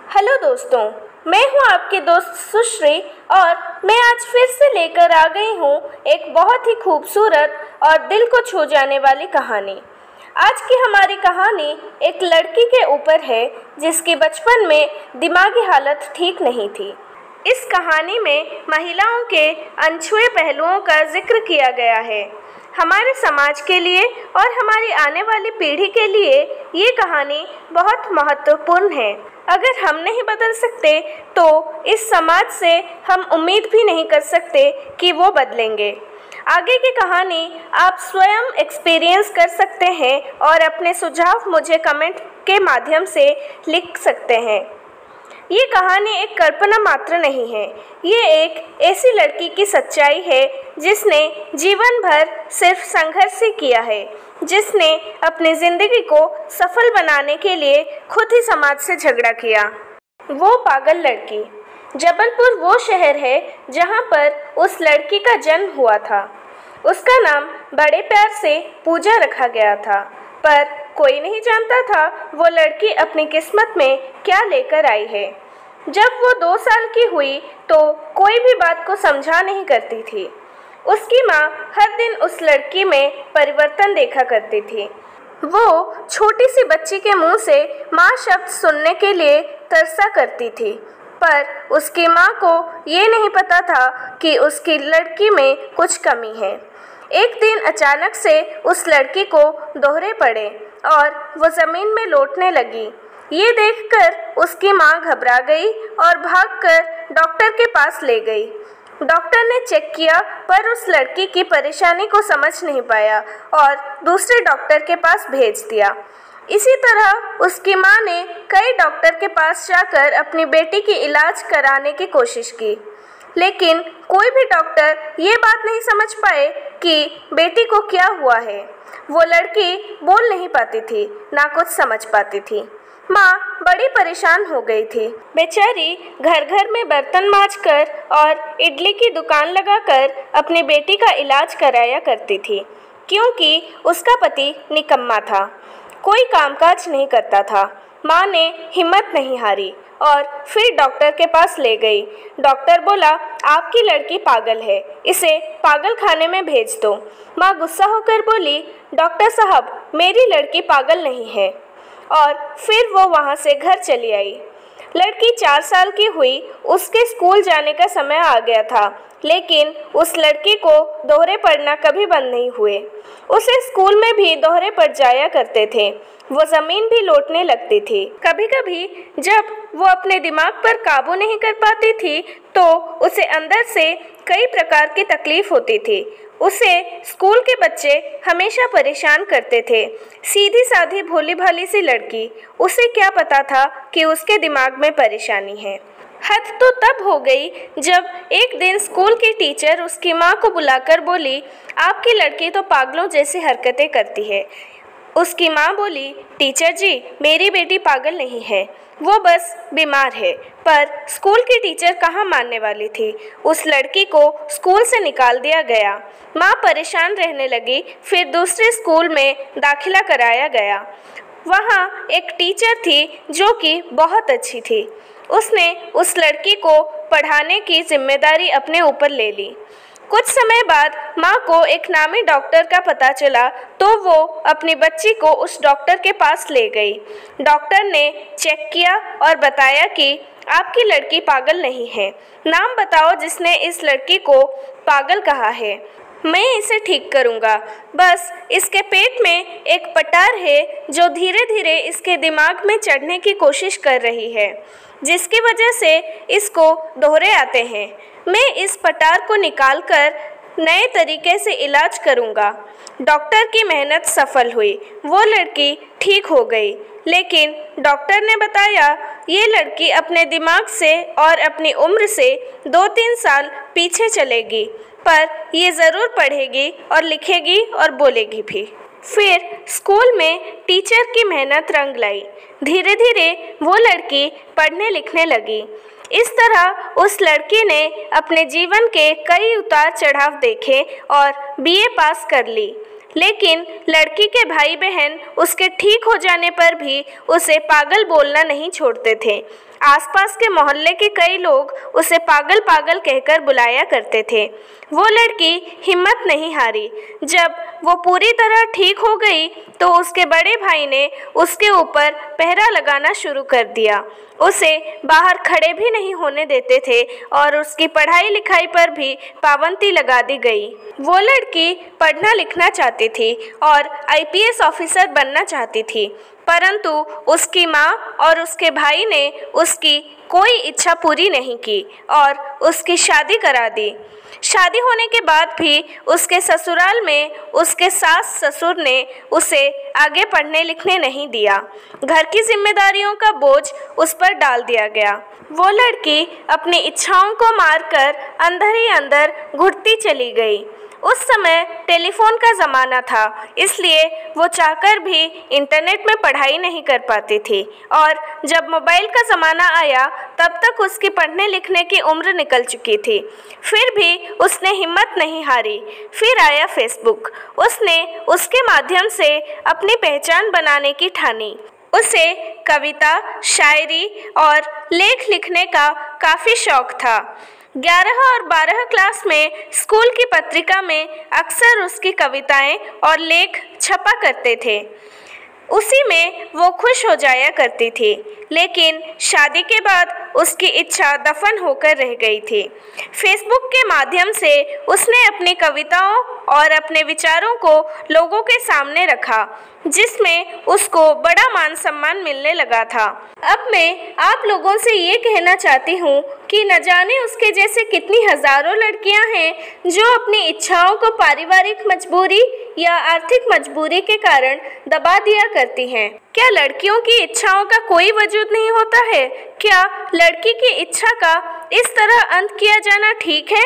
Hello दोस्तों, मैं हूं आपकी दोस्त सुश्री और मैं आज फिर से लेकर आ गई हूं एक बहुत ही खूबसूरत और दिल को छू जाने वाली कहानी। आज की हमारी कहानी एक लड़की के ऊपर है जिसकी बचपन में दिमागी हालत ठीक नहीं थी। इस कहानी में महिलाओं के अनछुए पहलुओं का जिक्र किया गया है। हमारे समाज के लिए और हमारी आने वाली पीढ़ी के लिए ये कहानी बहुत महत्वपूर्ण है। अगर हम नहीं बदल सकते तो इस समाज से हम उम्मीद भी नहीं कर सकते कि वो बदलेंगे। आगे की कहानी आप स्वयं एक्सपीरियंस कर सकते हैं और अपने सुझाव मुझे कमेंट के माध्यम से लिख सकते हैं। ये कहानी एक कल्पना मात्र नहीं है, ये एक ऐसी लड़की की सच्चाई है जिसने जीवन भर सिर्फ संघर्ष ही किया है, जिसने अपनी ज़िंदगी को सफल बनाने के लिए खुद ही समाज से झगड़ा किया। वो पागल लड़की। जबलपुर वो शहर है जहाँ पर उस लड़की का जन्म हुआ था। उसका नाम बड़े प्यार से पूजा रखा गया था, पर कोई नहीं जानता था वो लड़की अपनी किस्मत में क्या लेकर आई है। जब वो 2 साल की हुई तो कोई भी बात को समझा नहीं करती थी। उसकी माँ हर दिन उस लड़की में परिवर्तन देखा करती थी। वो छोटी सी बच्ची के मुंह से माँ शब्द सुनने के लिए तरसा करती थी, पर उसकी माँ को ये नहीं पता था कि उसकी लड़की में कुछ कमी है। एक दिन अचानक से उस लड़की को दोहरे पड़े और वो ज़मीन में लौटने लगी। ये देखकर उसकी माँ घबरा गई और भागकर डॉक्टर के पास ले गई। डॉक्टर ने चेक किया पर उस लड़की की परेशानी को समझ नहीं पाया और दूसरे डॉक्टर के पास भेज दिया। इसी तरह उसकी माँ ने कई डॉक्टर के पास जाकर अपनी बेटी की इलाज कराने की कोशिश की, लेकिन कोई भी डॉक्टर ये बात नहीं समझ पाए कि बेटी को क्या हुआ है। वो लड़की बोल नहीं पाती थी, ना कुछ समझ पाती थी। माँ बड़ी परेशान हो गई थी। बेचारी घर घर में बर्तन मांजकर और इडली की दुकान लगाकर अपनी बेटी का इलाज कराया करती थी, क्योंकि उसका पति निकम्मा था, कोई कामकाज नहीं करता था। माँ ने हिम्मत नहीं हारी और फिर डॉक्टर के पास ले गई। डॉक्टर बोला, आपकी लड़की पागल है, इसे पागल खाने में भेज दो। माँ गुस्सा होकर बोली, डॉक्टर साहब, मेरी लड़की पागल नहीं है। और फिर वो वहाँ से घर चली आई। लड़की 4 साल की हुई, उसके स्कूल जाने का समय आ गया था, लेकिन उस लड़की को दोहरे पड़ना कभी बंद नहीं हुए। उसे स्कूल में भी दोहरे पड़ जाया करते थे। वो ज़मीन भी लौटने लगती थी। कभी कभी जब वो अपने दिमाग पर काबू नहीं कर पाती थी तो उसे अंदर से कई प्रकार की तकलीफ होती थी। उसे स्कूल के बच्चे हमेशा परेशान करते थे। सीधी साधी भोली भाली सी लड़की, उसे क्या पता था कि उसके दिमाग में परेशानी है। हद तो तब हो गई जब एक दिन स्कूल की टीचर उसकी माँ को बुलाकर बोली, आपकी लड़की तो पागलों जैसी हरकतें करती है। उसकी माँ बोली, टीचर जी, मेरी बेटी पागल नहीं है, वो बस बीमार है। पर स्कूल की टीचर कहाँ मानने वाली थी। उस लड़की को स्कूल से निकाल दिया गया। माँ परेशान रहने लगी। फिर दूसरे स्कूल में दाखिला कराया गया। वहाँ एक टीचर थी जो कि बहुत अच्छी थी। उसने उस लड़की को पढ़ाने की जिम्मेदारी अपने ऊपर ले ली। कुछ समय बाद माँ को एक नामी डॉक्टर का पता चला तो वो अपनी बच्ची को उस डॉक्टर के पास ले गई। डॉक्टर ने चेक किया और बताया कि आपकी लड़की पागल नहीं है। नाम बताओ जिसने इस लड़की को पागल कहा है, मैं इसे ठीक करूँगा। बस इसके पेट में एक पटार है जो धीरे धीरे इसके दिमाग में चढ़ने की कोशिश कर रही है, जिसकी वजह से इसको दोहरे आते हैं। मैं इस पटार को निकालकर नए तरीके से इलाज करूँगा। डॉक्टर की मेहनत सफल हुई, वो लड़की ठीक हो गई। लेकिन डॉक्टर ने बताया ये लड़की अपने दिमाग से और अपनी उम्र से 2-3 साल पीछे चलेगी, पर ये ज़रूर पढ़ेगी और लिखेगी और बोलेगी भी। फिर स्कूल में टीचर की मेहनत रंग लाई। धीरे धीरे वो लड़की पढ़ने लिखने लगी। इस तरह उस लड़की ने अपने जीवन के कई उतार चढ़ाव देखे और बीए पास कर ली। लेकिन लड़की के भाई बहन उसके ठीक हो जाने पर भी उसे पागल बोलना नहीं छोड़ते थे। आसपास के मोहल्ले के कई लोग उसे पागल पागल कहकर बुलाया करते थे। वो लड़की हिम्मत नहीं हारी। जब वो पूरी तरह ठीक हो गई तो उसके बड़े भाई ने उसके ऊपर पहरा लगाना शुरू कर दिया। उसे बाहर खड़े भी नहीं होने देते थे और उसकी पढ़ाई लिखाई पर भी पाबंदी लगा दी गई। वो लड़की पढ़ना लिखना चाहती थी और आईपीएस ऑफिसर बनना चाहती थी, परंतु उसकी माँ और उसके भाई ने उसकी कोई इच्छा पूरी नहीं की और उसकी शादी करा दी। शादी होने के बाद भी उसके ससुराल में उसके सास ससुर ने उसे आगे पढ़ने लिखने नहीं दिया। घर की जिम्मेदारियों का बोझ उस पर डाल दिया गया। वो लड़की अपनी इच्छाओं को मारकर अंदर ही अंदर घुटती चली गई। उस समय टेलीफोन का ज़माना था, इसलिए वो चाहकर भी इंटरनेट में पढ़ाई नहीं कर पाती थी और जब मोबाइल का ज़माना आया तब तक उसकी पढ़ने लिखने की उम्र निकल चुकी थी। फिर भी उसने हिम्मत नहीं हारी। फिर आया फेसबुक। उसने उसके माध्यम से अपनी पहचान बनाने की ठानी। उसे कविता, शायरी और लेख लिखने का काफ़ी शौक था। 11 और 12 क्लास में स्कूल की पत्रिका में अक्सर उसकी कविताएं और लेख छपा करते थे। उसी में वो खुश हो जाया करती थी, लेकिन शादी के बाद उसकी इच्छा दफन होकर रह गई थी। फेसबुक के माध्यम से उसने अपनी कविताओं और अपने विचारों को लोगों के सामने रखा, जिसमें उसको बड़ा मान सम्मान मिलने लगा था। अब मैं आप लोगों से ये कहना चाहती हूँ कि न जाने उसके जैसे कितनी हज़ारों लड़कियाँ हैं जो अपनी इच्छाओं को पारिवारिक मजबूरी या आर्थिक मजबूरी के कारण दबा दिया करती हैं। क्या लड़कियों की इच्छाओं का कोई वजूद नहीं होता है? क्या लड़की की इच्छा का इस तरह अंत किया जाना ठीक है?